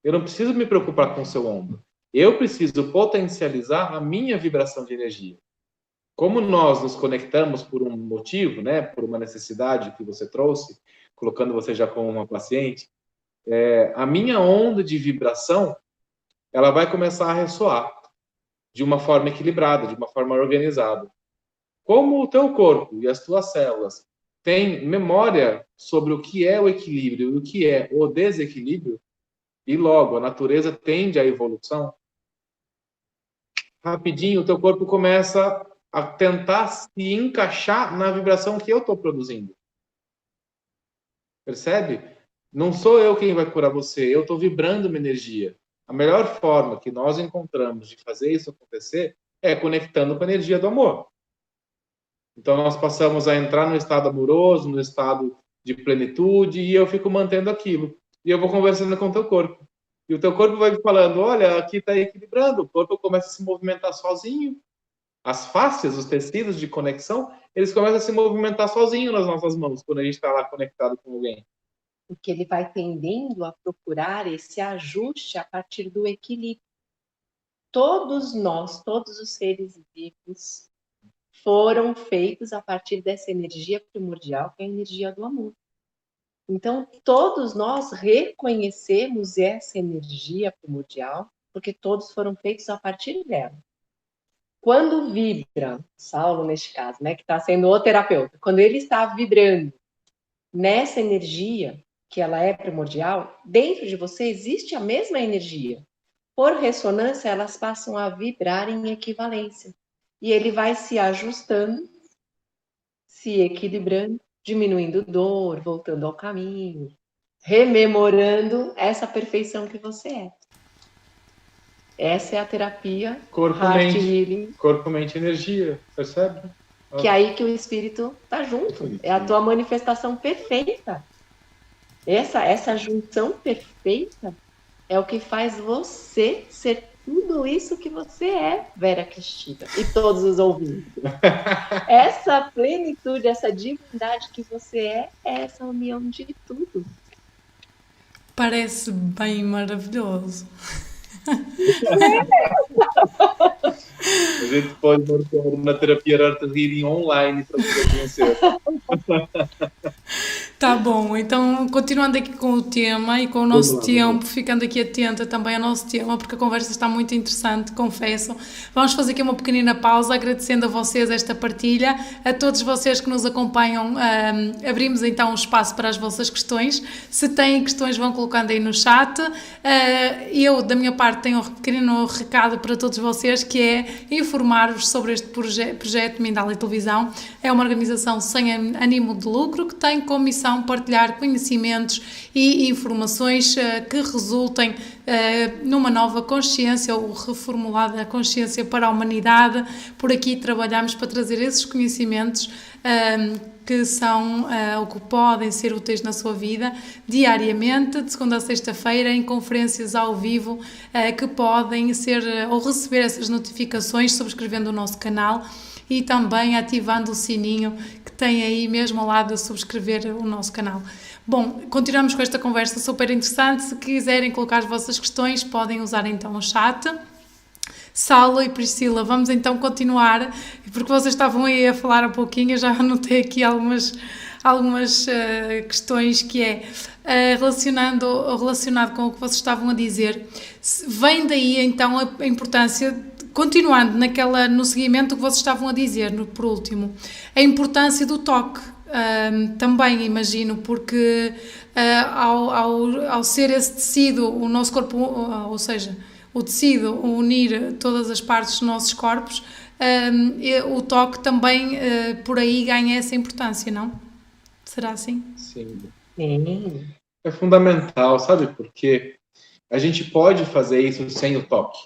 Eu não preciso me preocupar com o seu ombro. Eu preciso potencializar a minha vibração de energia. Como nós nos conectamos por um motivo, né, por uma necessidade que você trouxe, colocando você já como uma paciente, a minha onda de vibração, ela vai começar a ressoar de uma forma equilibrada, de uma forma organizada. Como o teu corpo e as tuas células têm memória sobre o que é o equilíbrio e o que é o desequilíbrio, e logo a natureza tende à evolução, rapidinho o teu corpo começa a tentar se encaixar na vibração que eu estou produzindo. Percebe? Não sou eu quem vai curar você, eu estou vibrando uma energia. A melhor forma que nós encontramos de fazer isso acontecer é conectando com a energia do amor. Então nós passamos a entrar no estado amoroso, no estado de plenitude, e eu fico mantendo aquilo. E eu vou conversando com o teu corpo. E o teu corpo vai me falando, olha, aqui está equilibrando. O corpo começa a se movimentar sozinho. As fáscias, os tecidos de conexão, eles começam a se movimentar sozinho nas nossas mãos, quando a gente está lá conectado com alguém. Porque ele vai tendendo a procurar esse ajuste a partir do equilíbrio. Todos nós, todos os seres vivos, foram feitos a partir dessa energia primordial, que é a energia do amor. Então, todos nós reconhecemos essa energia primordial, porque todos foram feitos a partir dela. Quando vibra, Saulo, neste caso, né, que está sendo o terapeuta, quando ele está vibrando nessa energia, que ela é primordial, dentro de você existe a mesma energia. Por ressonância, elas passam a vibrar em equivalência. E ele vai se ajustando, se equilibrando, diminuindo dor, voltando ao caminho, rememorando essa perfeição que você é. Essa é a terapia Heart Healing. Corpo, mente, energia, percebe? Que é aí que o espírito está junto. É a tua manifestação perfeita. Essa junção perfeita é o que faz você ser tudo isso que você é, Vera Cristina, e todos os ouvintes. Essa plenitude, essa divindade que você é essa união de tudo. Parece bem maravilhoso. A gente pode marcar uma terapia Heart Healing online para você conhecer. Tá bom, então continuando aqui com o tema e com o nosso tempo, ficando aqui atenta também ao nosso tema, porque a conversa está muito interessante, confesso. Vamos fazer aqui uma pequenina pausa, agradecendo a vocês esta partilha, a todos vocês que nos acompanham, abrimos então um espaço para as vossas questões. Se têm questões, vão colocando aí no chat. Eu, da minha parte, tenho um pequenino recado para todos vocês, que é informar-vos sobre este projeto Mindalia Televisão. É uma organização sem ânimo de lucro que tem como missão partilhar conhecimentos e informações que resultem numa nova consciência ou reformulada consciência para a humanidade. Por aqui trabalhamos para trazer esses conhecimentos que são ou que podem ser úteis na sua vida diariamente, de segunda a sexta-feira, em conferências ao vivo, que podem ser ou receber essas notificações subscrevendo o nosso canal e também ativando o sininho que tem aí mesmo ao lado de subscrever o nosso canal. Bom, continuamos com esta conversa super interessante. Se quiserem colocar as vossas questões, podem usar então o chat. Saulo e Priscila, vamos então continuar, porque vocês estavam aí a falar um pouquinho, eu já anotei aqui algumas questões que é relacionado com o que vocês estavam a dizer. Vem daí então a importância continuando no seguimento que vocês estavam a dizer, por último, a importância do toque. Também imagino, porque ao ser esse tecido, o nosso corpo, ou seja, o tecido unir todas as partes dos nossos corpos, o toque também por aí ganha essa importância, não? Será assim? Sim. Sim. É fundamental, sabe? Porque a gente pode fazer isso sem o toque,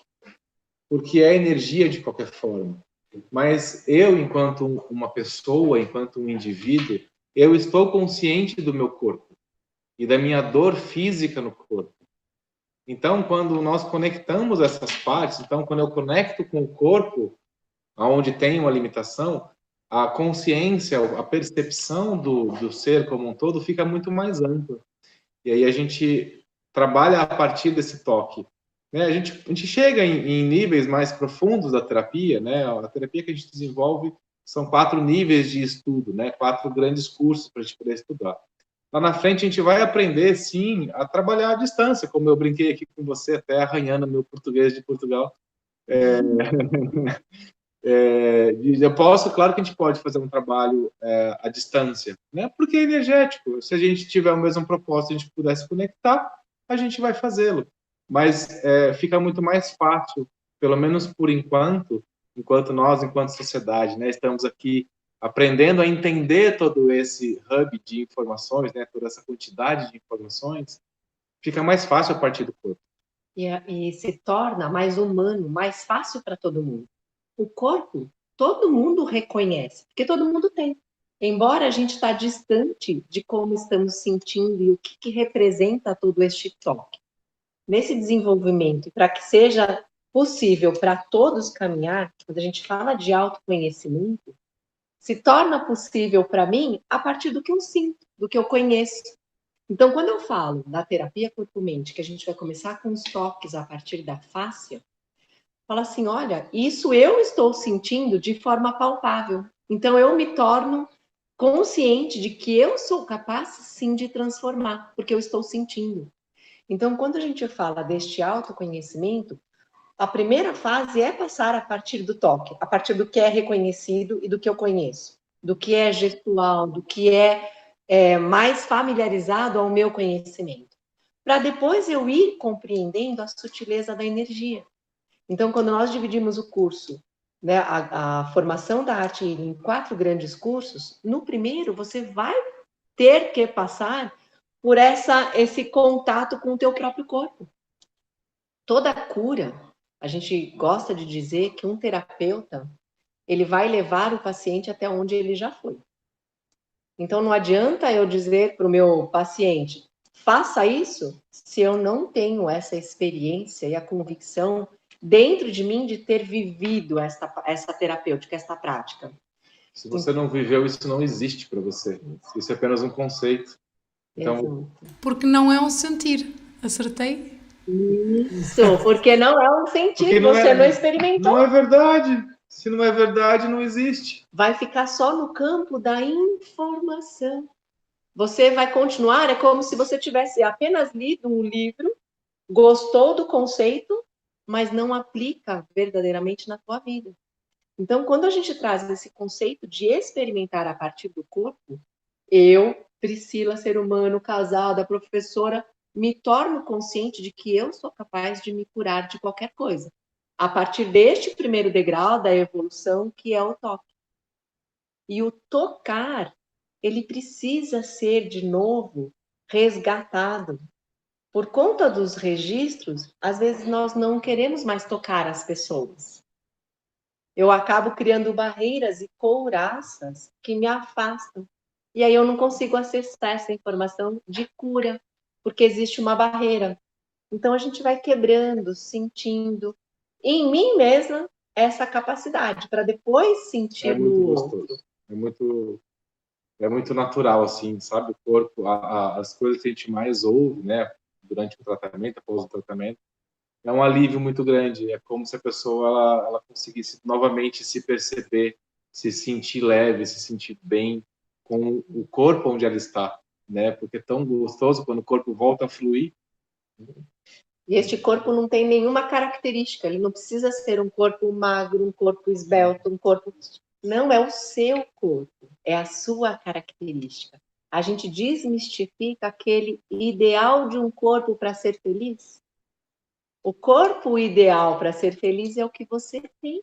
porque é energia de qualquer forma. Mas eu, enquanto uma pessoa, enquanto um indivíduo, eu estou consciente do meu corpo e da minha dor física no corpo. Então, quando nós conectamos essas partes, então, quando eu conecto com o corpo, onde tem uma limitação, a consciência, a percepção do ser como um todo fica muito mais ampla. E aí a gente trabalha a partir desse toque. Né? A gente chega em níveis mais profundos da terapia, né? A terapia que a gente desenvolve são 4 níveis de estudo, né? 4 grandes cursos para a gente poder estudar. Lá na frente a gente vai aprender, sim, a trabalhar à distância, como eu brinquei aqui com você, até arranhando meu português de Portugal. Eu posso, claro que a gente pode fazer um trabalho à distância, né? Porque é energético. Se a gente tiver o mesmo propósito, a gente pudesse conectar, a gente vai fazê-lo. Mas fica muito mais fácil, pelo menos por enquanto nós, enquanto sociedade, né, estamos aqui aprendendo a entender todo esse hub de informações, né, toda essa quantidade de informações, fica mais fácil a partir do corpo. E se torna mais humano, mais fácil para todo mundo. O corpo, todo mundo reconhece, porque todo mundo tem. Embora a gente está distante de como estamos sentindo e o que representa todo este toque. Nesse desenvolvimento, para que seja possível para todos caminhar, quando a gente fala de autoconhecimento, se torna possível para mim a partir do que eu sinto, do que eu conheço. Então, quando eu falo da terapia corpo-mente, que a gente vai começar com os toques a partir da fáscia, fala assim, olha, isso eu estou sentindo de forma palpável. Então, eu me torno consciente de que eu sou capaz, sim, de transformar, porque eu estou sentindo. Então, quando a gente fala deste autoconhecimento, a primeira fase é passar a partir do toque, a partir do que é reconhecido e do que eu conheço, do que é gestual, do que é mais familiarizado ao meu conhecimento, para depois eu ir compreendendo a sutileza da energia. Então, quando nós dividimos o curso, né, a formação da arte em 4 grandes cursos, no primeiro você vai ter que passar por esse contato com o teu próprio corpo. Toda cura, a gente gosta de dizer que um terapeuta, ele vai levar o paciente até onde ele já foi. Então, não adianta eu dizer para o meu paciente, faça isso, se eu não tenho essa experiência e a convicção dentro de mim de ter vivido essa terapêutica, essa prática. Se você não viveu, isso não existe para você. Isso é apenas um conceito. Então, porque não é um sentir. Acertei? Isso, porque não é um sentir, você não experimentou. Não é verdade. Se não é verdade, não existe. Vai ficar só no campo da informação. Você vai continuar, é como se você tivesse apenas lido um livro, gostou do conceito, mas não aplica verdadeiramente na tua vida. Então, quando a gente traz esse conceito de experimentar a partir do corpo, eu, Priscila, ser humano, casada, professora, me torno consciente de que eu sou capaz de me curar de qualquer coisa. A partir deste primeiro degrau da evolução, que é o toque. E o tocar, ele precisa ser, de novo, resgatado. Por conta dos registros, às vezes nós não queremos mais tocar as pessoas. Eu acabo criando barreiras e couraças que me afastam. E aí eu não consigo acessar essa informação de cura, porque existe uma barreira. Então a gente vai quebrando, sentindo em mim mesma essa capacidade para depois sentir no outro. É muito natural, assim, sabe? O corpo, as coisas que a gente mais ouve, né? Durante o tratamento, após o tratamento, é um alívio muito grande. É como se a pessoa ela conseguisse novamente se perceber, se sentir leve, se sentir bem com o corpo onde ela está, né? Porque é tão gostoso quando o corpo volta a fluir. E este corpo não tem nenhuma característica, ele não precisa ser um corpo magro, um corpo esbelto, um corpo... Não, é o seu corpo, é a sua característica. A gente desmistifica aquele ideal de um corpo para ser feliz. O corpo ideal para ser feliz é o que você tem.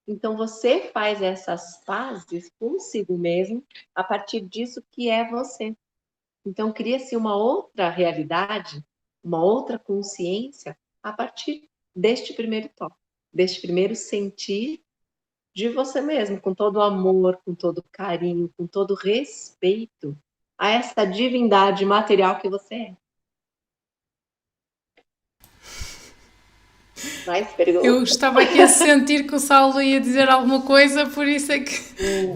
Então, você faz essas pazes consigo mesmo a partir disso que é você. Então, cria-se uma outra realidade, uma outra consciência a partir deste primeiro toque, deste primeiro sentir de você mesmo, com todo o amor, com todo o carinho, com todo o respeito a essa divindade material que você é. Mais perguntas? Eu estava aqui a sentir que o Saulo ia dizer alguma coisa, por isso é que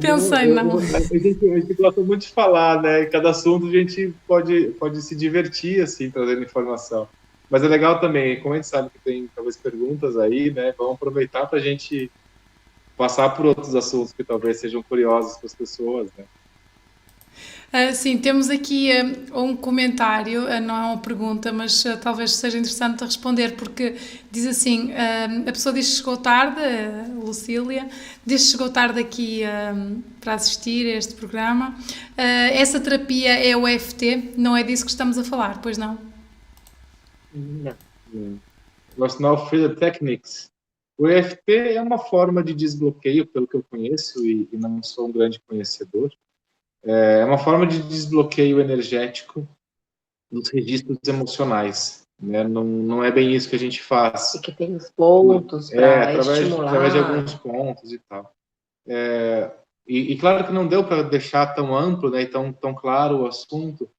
pensei, não. A gente gosta muito de falar, né? Em cada assunto a gente pode se divertir, assim, trazendo informação. Mas é legal também, como a gente sabe que tem talvez perguntas aí, né? Vamos aproveitar para a gente passar por outros assuntos que talvez sejam curiosos para as pessoas, né? Sim, temos aqui um comentário, não é uma pergunta, mas talvez seja interessante responder, porque diz assim, a pessoa diz que chegou tarde, Lucília, diz que chegou tarde aqui para assistir a este programa. Essa terapia é o EFT, não é disso que estamos a falar, pois não? Não. Emotional Freedom Techniques. O EFT é uma forma de desbloqueio, pelo que eu conheço, e não sou um grande conhecedor. É uma forma de desbloqueio energético dos registros emocionais. Né? Não é bem isso que a gente faz. E que tem os pontos para estimular. Através de alguns pontos e tal. E claro que não deu para deixar tão amplo, né, e tão claro o assunto,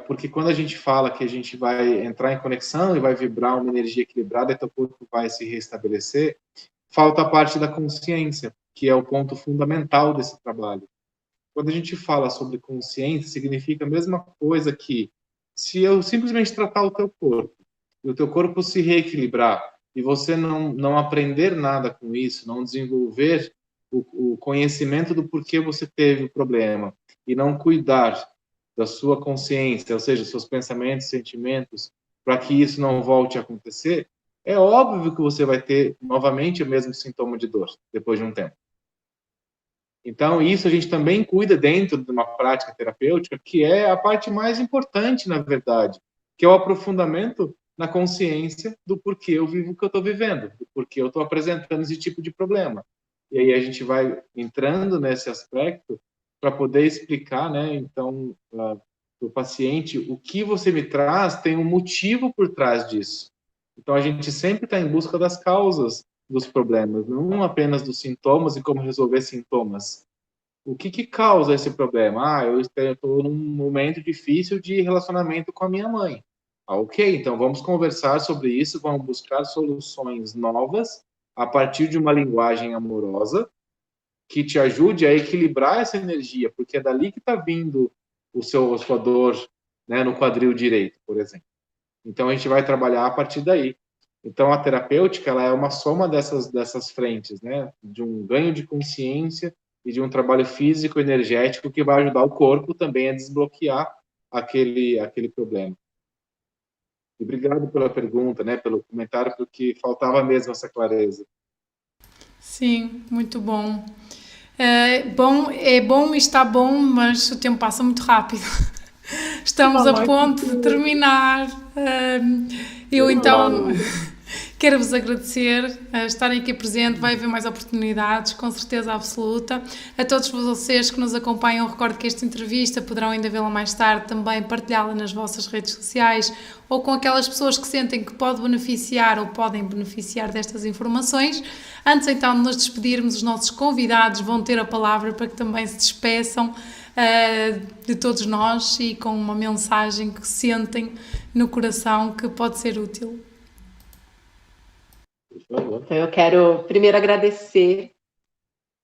porque quando a gente fala que a gente vai entrar em conexão e vai vibrar uma energia equilibrada e teu corpo vai se restabelecer, falta a parte da consciência, que é o ponto fundamental desse trabalho. Quando a gente fala sobre consciência, significa a mesma coisa que se eu simplesmente tratar o teu corpo, e o teu corpo se reequilibrar, e você não aprender nada com isso, não desenvolver o conhecimento do porquê você teve o problema, e não cuidar da sua consciência, ou seja, seus pensamentos, sentimentos, para que isso não volte a acontecer, é óbvio que você vai ter novamente o mesmo sintoma de dor, depois de um tempo. Então, isso a gente também cuida dentro de uma prática terapêutica, que é a parte mais importante, na verdade, que é o aprofundamento na consciência do porquê eu vivo o que eu estou vivendo, do porquê eu estou apresentando esse tipo de problema. E aí a gente vai entrando nesse aspecto para poder explicar, né, então, para o paciente, o que você me traz tem um motivo por trás disso. Então, a gente sempre está em busca das causas dos problemas, não apenas dos sintomas e como resolver sintomas. O que causa esse problema? Eu estou num momento difícil de relacionamento com a minha mãe. Ok, então vamos conversar sobre isso, vamos buscar soluções novas a partir de uma linguagem amorosa que te ajude a equilibrar essa energia, porque é dali que está vindo a sua dor, né, no quadril direito, por exemplo. Então, a gente vai trabalhar a partir daí. Então, a terapêutica ela é uma soma dessas frentes, né? De um ganho de consciência e de um trabalho físico energético que vai ajudar o corpo também a desbloquear aquele problema. E obrigado pela pergunta, né? Pelo comentário, porque faltava mesmo essa clareza. Sim, muito bom. É bom e está bom, mas o tempo passa muito rápido. Estamos a ponto de terminar. Eu então quero-vos agradecer a estarem aqui presentes. Vai haver mais oportunidades, com certeza absoluta. A todos vocês que nos acompanham, recordo que esta entrevista poderão ainda vê-la mais tarde, também partilhá-la nas vossas redes sociais ou com aquelas pessoas que sentem que podem beneficiar destas informações. Antes então de nos despedirmos, os nossos convidados vão ter a palavra para que também se despeçam de todos nós e com uma mensagem que sentem no coração que pode ser útil. Então, eu quero primeiro agradecer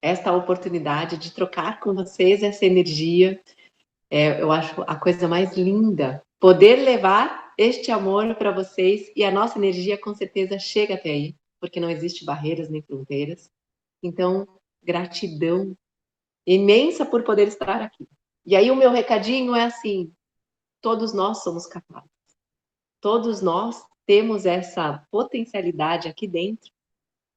esta oportunidade de trocar com vocês essa energia. Eu acho a coisa mais linda poder levar este amor para vocês, e a nossa energia com certeza chega até aí, porque não existe barreiras nem fronteiras. Então, gratidão imensa por poder estar aqui. E aí o meu recadinho é assim: todos nós somos capazes. Todos nós temos essa potencialidade aqui dentro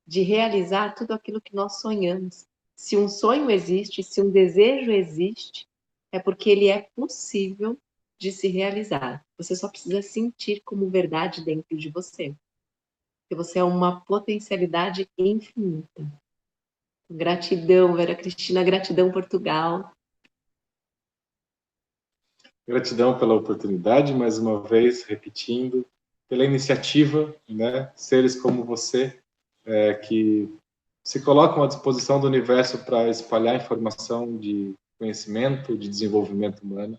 de realizar tudo aquilo que nós sonhamos. Se um sonho existe, se um desejo existe, é porque ele é possível de se realizar. Você só precisa sentir como verdade dentro de você. Porque você é uma potencialidade infinita. Gratidão, Vera Cristina, gratidão, Portugal. Gratidão pela oportunidade, mais uma vez, repetindo, pela iniciativa, né? Seres como você, que se colocam à disposição do universo para espalhar informação de conhecimento, de desenvolvimento humano.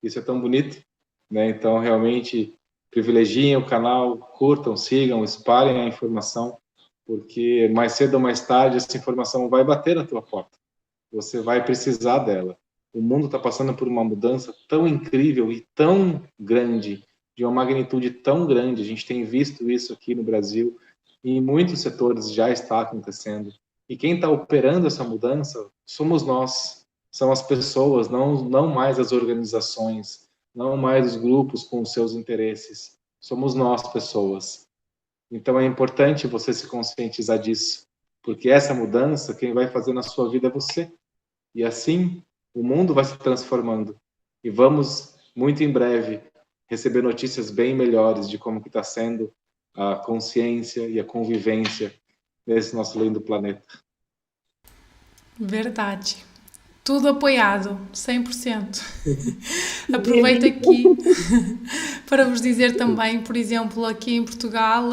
Isso é tão bonito, né? Então, realmente, privilegiem o canal, curtam, sigam, espalhem a informação, porque mais cedo ou mais tarde essa informação vai bater na tua porta. Você vai precisar dela. O mundo está passando por uma mudança tão incrível e tão grande, de uma magnitude tão grande. A gente tem visto isso aqui no Brasil, e em muitos setores já está acontecendo. E quem está operando essa mudança somos nós, são as pessoas, não mais as organizações, não mais os grupos com os seus interesses. Somos nós, pessoas. Então é importante você se conscientizar disso, porque essa mudança, quem vai fazer na sua vida é você. E assim, o mundo vai se transformando. E vamos, muito em breve, receber notícias bem melhores de como que está sendo a consciência e a convivência nesse nosso lindo planeta. Verdade. Tudo apoiado, 100%. Aproveito aqui para vos dizer também, por exemplo, aqui em Portugal,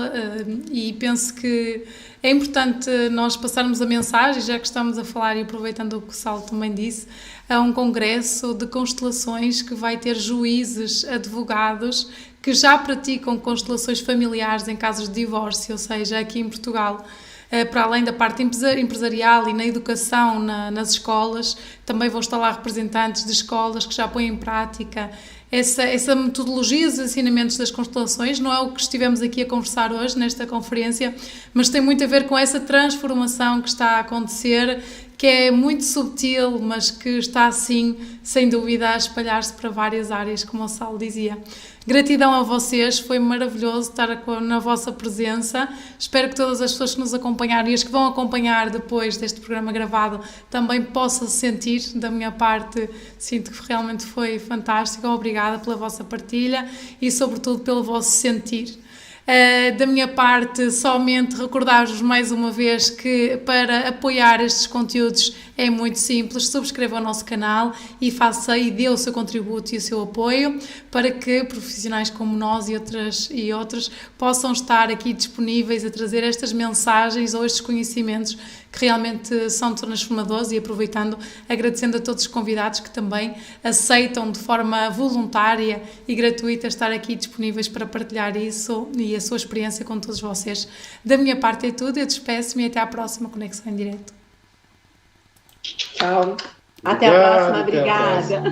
e penso que é importante nós passarmos a mensagem, já que estamos a falar e aproveitando o que o Saulo também disse, a um congresso de constelações que vai ter juízes, advogados, que já praticam constelações familiares em casos de divórcio, ou seja, aqui em Portugal, para além da parte empresarial e na educação nas escolas, também vão estar lá representantes de escolas que já põem em prática essa metodologia, os ensinamentos das constelações. Não é o que estivemos aqui a conversar hoje nesta conferência, mas tem muito a ver com essa transformação que está a acontecer, que é muito subtil, mas que está assim, sem dúvida, a espalhar-se para várias áreas, como o Saulo dizia. Gratidão a vocês, foi maravilhoso estar na vossa presença. Espero que todas as pessoas que nos acompanharam e as que vão acompanhar depois deste programa gravado também possam sentir. Da minha parte, sinto que realmente foi fantástico. Obrigada pela vossa partilha e, sobretudo, pelo vosso sentir. Da minha parte, somente recordar-vos mais uma vez que para apoiar estes conteúdos é muito simples. Subscreva o nosso canal e faça e dê o seu contributo e o seu apoio para que profissionais como nós e outros possam estar aqui disponíveis a trazer estas mensagens ou estes conhecimentos que realmente são transformadores, e aproveitando, agradecendo a todos os convidados que também aceitam de forma voluntária e gratuita estar aqui disponíveis para partilhar isso e a sua experiência com todos vocês. Da minha parte é tudo, eu despeço-me e até à próxima Conexão em Direto. Tchau. Até a próxima, obrigada.